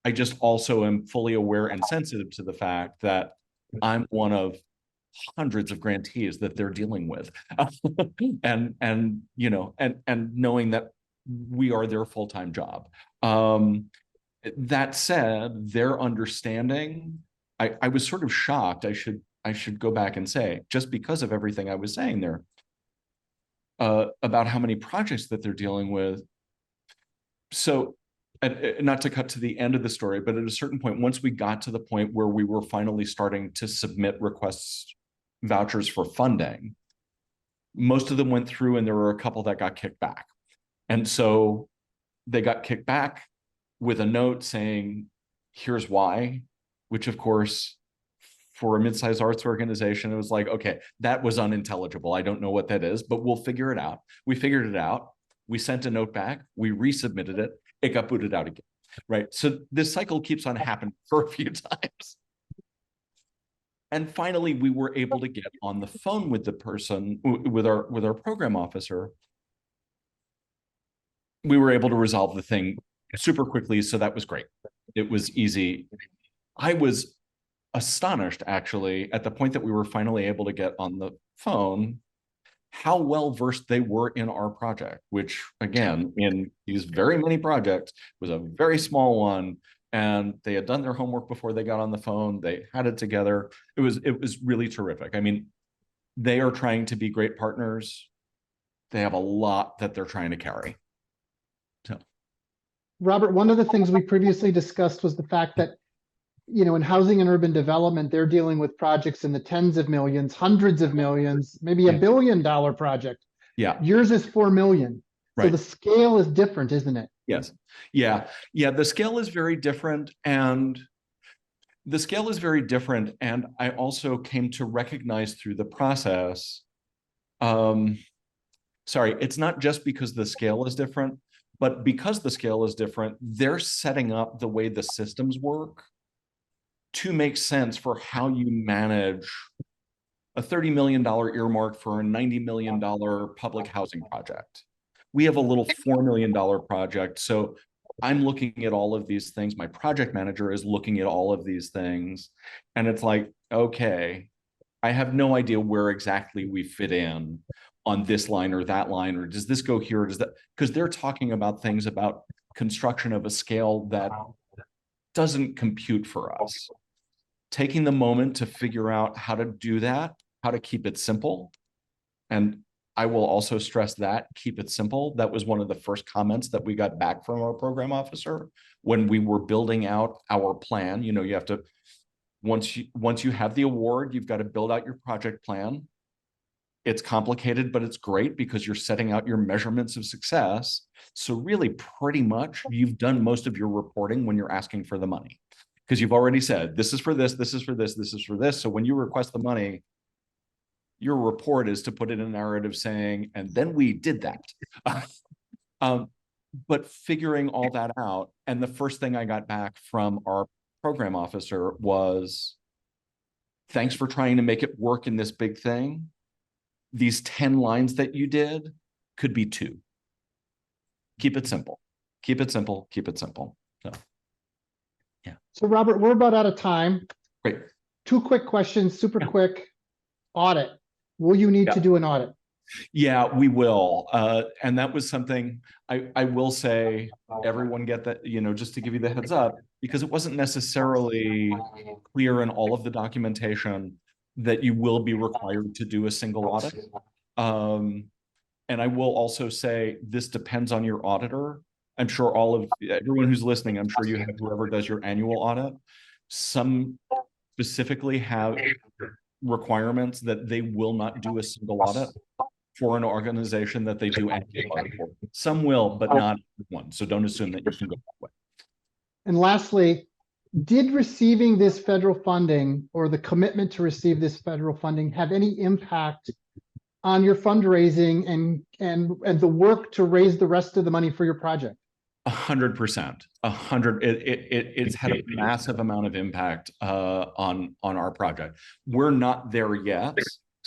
I just also am fully aware and sensitive to the fact that I'm one of hundreds of grantees that they're dealing with. and knowing that we are their full-time job. That said, their understanding, I was sort of shocked. I should go back and say, just because of everything I was saying there, about how many projects that they're dealing with. So, not to cut to the end of the story, but at a certain point, once we got to the point where we were finally starting to submit requests, vouchers for funding, most of them went through and there were a couple that got kicked back. And so they got kicked back with a note saying, here's why, which of course, for a mid-sized arts organization, it was like, okay, that was unintelligible. I don't know what that is, but we'll figure it out. We figured it out. We sent a note back. We resubmitted it. It got booted out again, right? So this cycle keeps on happening for a few times. And finally, we were able to get on the phone with the person, with our program officer. We were able to resolve the thing super quickly, so that was great. It was easy. I was astonished, actually, at the point that we were finally able to get on the phone, how well versed they were in our project, which again, in these very many projects, was a very small one. And they had done their homework before they got on the phone. They had it together. It was really terrific. I mean, they are trying to be great partners. They have a lot that they're trying to carry. So, Robert, one of the things we previously discussed was the fact that, in housing and urban development, they're dealing with projects in the tens of millions, hundreds of millions, maybe a Yeah. $1 billion project. yeah, Yours is 4 million. So Right. the scale is different, isn't it? Yes. Yeah. Yeah. The scale is very different. And I also came to recognize through the process, sorry, it's not just because the scale is different, but because the scale is different, they're setting up the way the systems work to make sense for how you manage a $30 million earmark for a $90 million public housing project. We have a little $4 million project. So I'm looking at all of these things. My project manager is looking at all of these things. And it's like, okay, I have no idea where exactly we fit in on this line or that line, or does this go here? Or does that, because they're talking about things about construction of a scale that doesn't compute for us. Taking the moment to figure out how to do that, how to keep it simple. And I will also stress that, keep it simple. That was one of the first comments that we got back from our program officer when we were building out our plan. You know, you have to, once you have the award, you've got to build out your project plan. It's complicated, but it's great because you're setting out your measurements of success. So really, pretty much, you've done most of your reporting when you're asking for the money, because you've already said, this is for this, this is for this, this is for this. So when you request the money, your report is to put in a narrative saying, and then we did that. But figuring all that out, and the first thing I got back from our program officer was, thanks for trying to make it work in this big thing. These 10 lines that you did could be 2. Keep it simple. Keep it simple. Keep it simple. So, yeah. So Robert, we're about out of time. Great. 2 quick questions, super quick. Audit. Will you need to do an audit? Yeah, we will. And that was something I will say, everyone get that, you know, just to give you the heads up, because it wasn't necessarily clear in all of the documentation that you will be required to do a single audit. And I will also say this depends on your auditor. I'm sure everyone who's listening, I'm sure you have whoever does your annual audit. Some specifically have requirements that they will not do a single audit for an organization that they do annual audit for. Some will, but not one. So don't assume that you can go that way. And lastly, did receiving this federal funding or the commitment to receive this federal funding have any impact on your fundraising and the work to raise the rest of the money for your project? 100%. 100. It's had a massive amount of impact on our project. We're not there yet.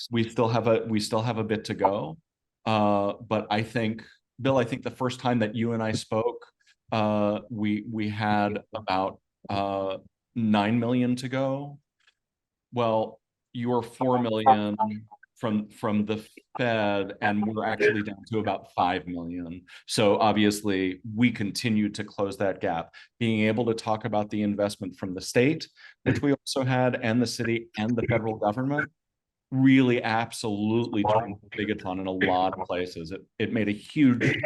We still have a bit to go. But I think, Bill, I think the first time that you and I spoke, we had about 9 million to go. Well, you're 4 million from the Fed, and we're actually down to about 5 million. So obviously we continue to close that gap. Being able to talk about the investment from the state, which we also had, and the city and the federal government, really absolutely turned Bigaton in a lot of places. It made a huge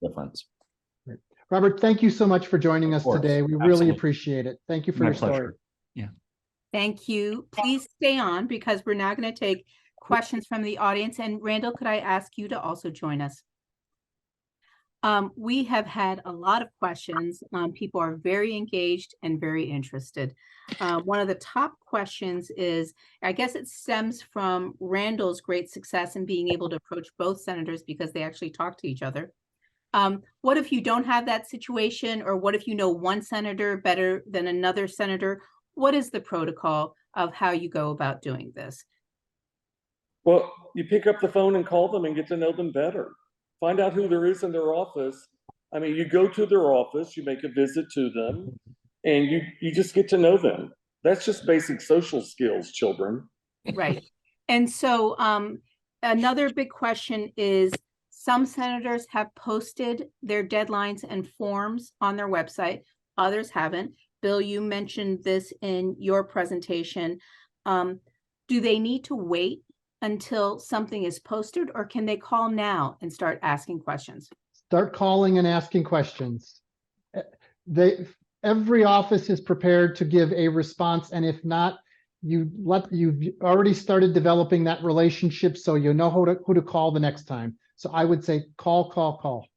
difference. Robert, thank you so much for joining us today. We really Absolutely. appreciate it. Thank you for My your story. pleasure. Yeah. Thank you. Please stay on because we're now going to take questions from the audience. And Randall, could I ask you to also join us? We have had a lot of questions. People are very engaged and very interested. One of the top questions is, I guess it stems from Randall's great success in being able to approach both senators because they actually talk to each other. What if you don't have that situation, or what if you know one senator better than another senator? What is the protocol of how you go about doing this? Well, you pick up the phone and call them and get to know them better. Find out who there is in their office. I mean, you go to their office, you make a visit to them, and you just get to know them. That's just basic social skills, children. Right. And so another big question is, some senators have posted their deadlines and forms on their website. Others haven't. Bill, you mentioned this in your presentation. Do they need to wait until something is posted, or can they call now and start asking questions? Start calling and asking questions. Every office is prepared to give a response, and if not, you've already started developing that relationship, so you know who to call the next time. So I would say call.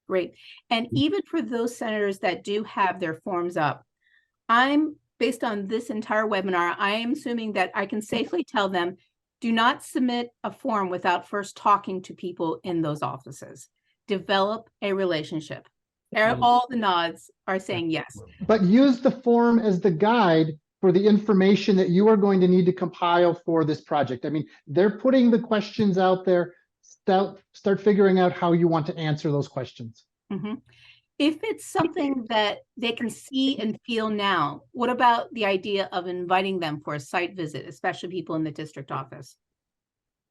Great. And even for those senators that do have their forms up, based on this entire webinar, I am assuming that I can safely tell them, do not submit a form without first talking to people in those offices. Develop a relationship. All the nods are saying yes. But use the form as the guide for the information that you are going to need to compile for this project. I mean, they're putting the questions out there. Start figuring out how you want to answer those questions. Mhm. If it's something that they can see and feel now, what about the idea of inviting them for a site visit, especially people in the district office?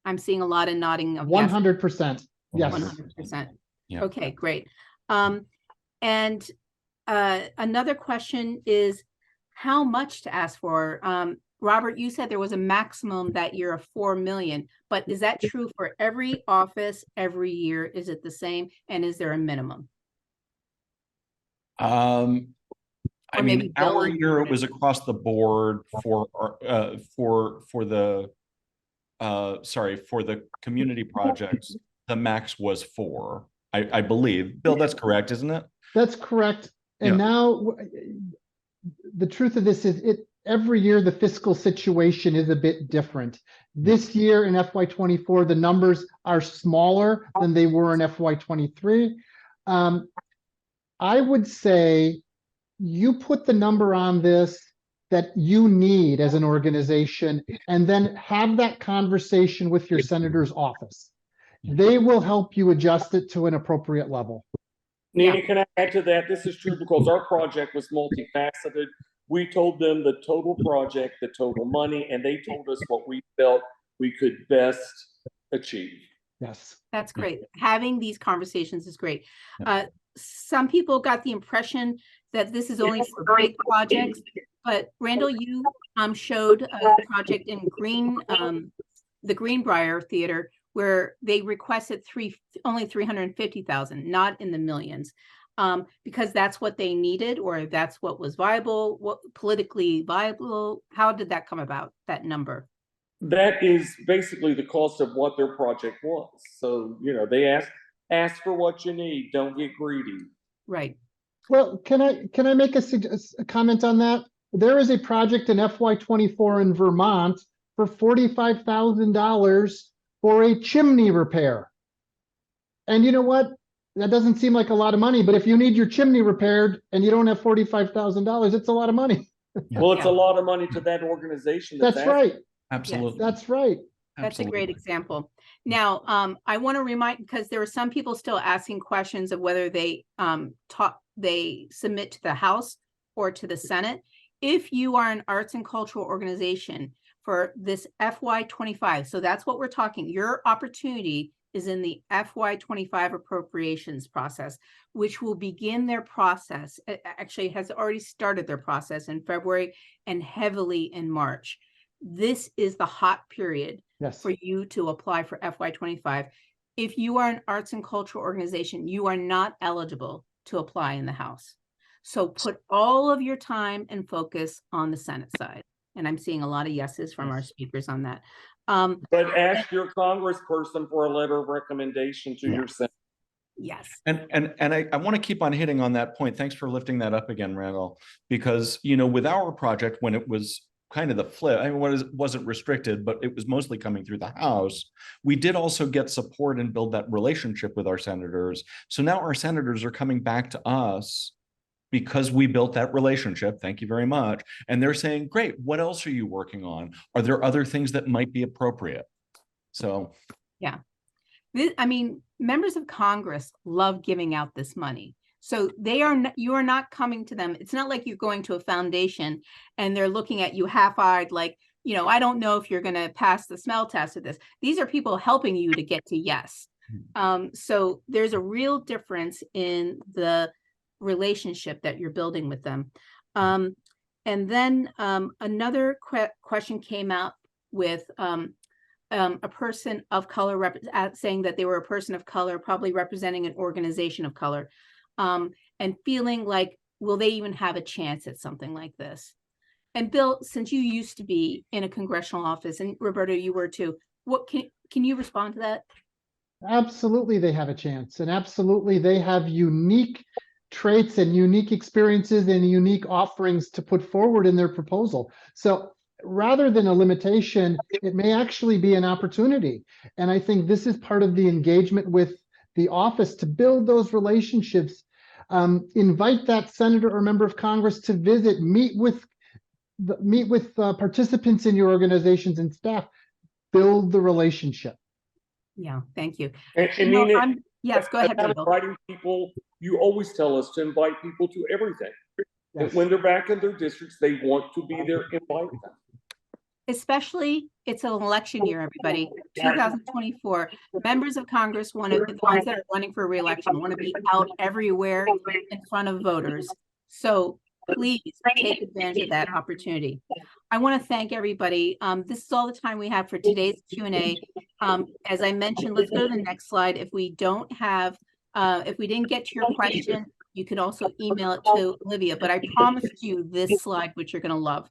I'm seeing a lot of nodding of yes. 100%. Yes. 100%. Yeah. Okay, great. And another question is how much to ask for? Robert, you said there was a maximum that year of 4 million, but is that true for every office every year? Is it the same? And is there a minimum? I Or maybe mean, Bill our and year it Jordan. was across the board for the community projects. The max was 4, I believe. Bill, that's correct, isn't it? That's correct. And Yeah. now the truth of this is every year the fiscal situation is a bit different. This year in FY24, the numbers are smaller than they were in FY23. I would say you put the number on this that you need as an organization, and then have that conversation with your senator's office. They will help you adjust it to an appropriate level. Nina, can I add to that? This is true because our project was multifaceted. We told them the total project, the total money, and they told us what we felt we could best achieve. Yes. That's great. Having these conversations is great. Yeah. Some people got the impression that this is only for big projects, but Randall, you showed a project in the Greenbrier Theater where they requested only 350,000, not in the millions, because that's what they needed, or that's what was viable, what politically viable. How did that come about, that number? That is basically the cost of what their project was. So, they ask for what you need. Don't get greedy. Right. Well, can I make a comment on that? There is a project in FY24 in Vermont for $45,000 for a chimney repair. And you know what? That doesn't seem like a lot of money, but if you need your chimney repaired and you don't have $45,000, it's a lot of money. Well, it's a lot of money to that organization. That's right. Absolutely. That's right. That's a great example. Now, I want to remind, because there are some people still asking questions of whether they submit to the House or to the Senate. If you are an arts and cultural organization for this FY25, so that's what we're talking, your opportunity is in the FY25 appropriations process, which will begin their process. It actually has already started their process in February and heavily in March. This is the hot period for you to apply for FY25. If you are an arts and cultural organization, you are not eligible to apply in the House. So put all of your time and focus on the Senate side. And I'm seeing a lot of yeses from our speakers on that. But ask your congressperson for a letter of recommendation to your Senate. Yes. And I want to keep on hitting on that point. Thanks for lifting that up again, Randall, because, with our project, when it was kind of the flip, I mean, it wasn't restricted, but it was mostly coming through the House. We did also get support and build that relationship with our senators. So now our senators are coming back to us because we built that relationship. Thank you very much. And they're saying, great, what else are you working on? Are there other things that might be appropriate? So. Yeah. I mean, members of Congress love giving out this money. So you are not coming to them. It's not like you're going to a foundation and they're looking at you half-eyed, like, I don't know if you're going to pass the smell test of this. These are people helping you to get to yes. So there's a real difference in the relationship that you're building with them. And then another question came out with a person of color saying that they were a person of color, probably representing an organization of color, and feeling like, will they even have a chance at something like this? And Bill, since you used to be in a congressional office, and Roberto, you were too, what can you respond to that? Absolutely, they have a chance, and absolutely, they have unique traits and unique experiences and unique offerings to put forward in their proposal. So rather than a limitation, it may actually be an opportunity. And I think this is part of the engagement with the office to build those relationships. Invite that senator or member of Congress to visit, meet with participants in your organizations and staff, build the relationship. Yeah, thank you. And You know, Nina, yes, go ahead, about Bill. inviting people, you always tell us to invite people to everything. And Yes. when they're back in their districts, they want to be there, invite them. Especially, it's an election year, everybody, 2024. Members of Congress want to, the ones that are running for re-election, want to be out everywhere in front of voters. So please take advantage of that opportunity. I want to thank everybody. This is all the time we have for today's Q&A. As I mentioned, let's go to the next slide. If we don't have, if we didn't get to your question, you can also email it to Olivia, but I promised you this slide, which you're going to love.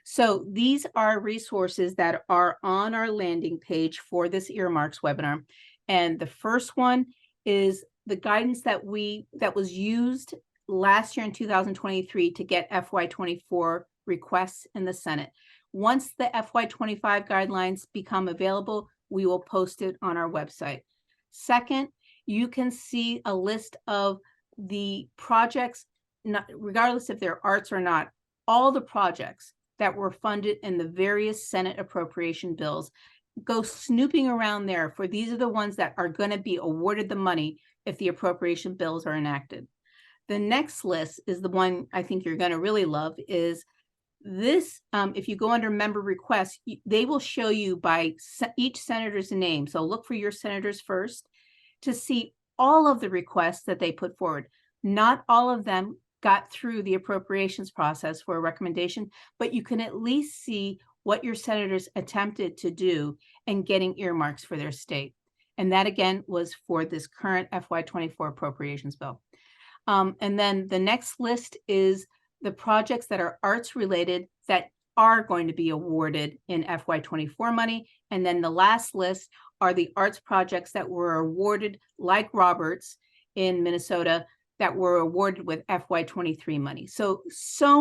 So these are resources that are on our landing page for this Earmarks webinar. And the first one is the guidance that was used last year in 2023 to get FY24 requests in the Senate. Once the FY25 guidelines become available, we will post it on our website. Second, you can see a list of the projects, regardless if they're arts or not, all the projects that were funded in the various Senate appropriation bills. Go snooping around there, for these are the ones that are going to be awarded the money if the appropriation bills are enacted. The next list is the one I think you're going to really love, is this. If you go under member requests, they will show you by each senator's name. So look for your senators first to see all of the requests that they put forward. Not all of them got through the appropriations process for a recommendation, but you can at least see what your senators attempted to do in getting earmarks for their state. And that again was for this current FY24 appropriations bill. And then the next list is the projects that are arts related that are going to be awarded in FY24 money. And then the last list are the arts projects that were awarded, like Roberts in Minnesota, that were awarded with FY23 money. So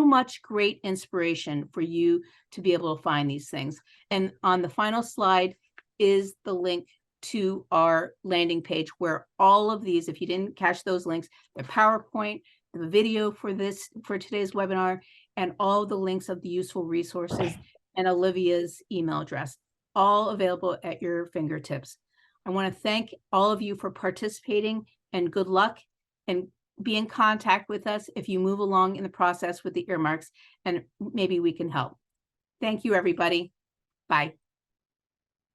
much great inspiration for you to be able to find these things. And on the final slide is the link to our landing page where all of these, if you didn't catch those links, the PowerPoint, the video for today's webinar, and all the links of the useful resources and Olivia's email address, all available at your fingertips. I want to thank all of you for participating, and good luck, and be in contact with us if you move along in the process with the earmarks, and maybe we can help. Thank you, everybody. Bye.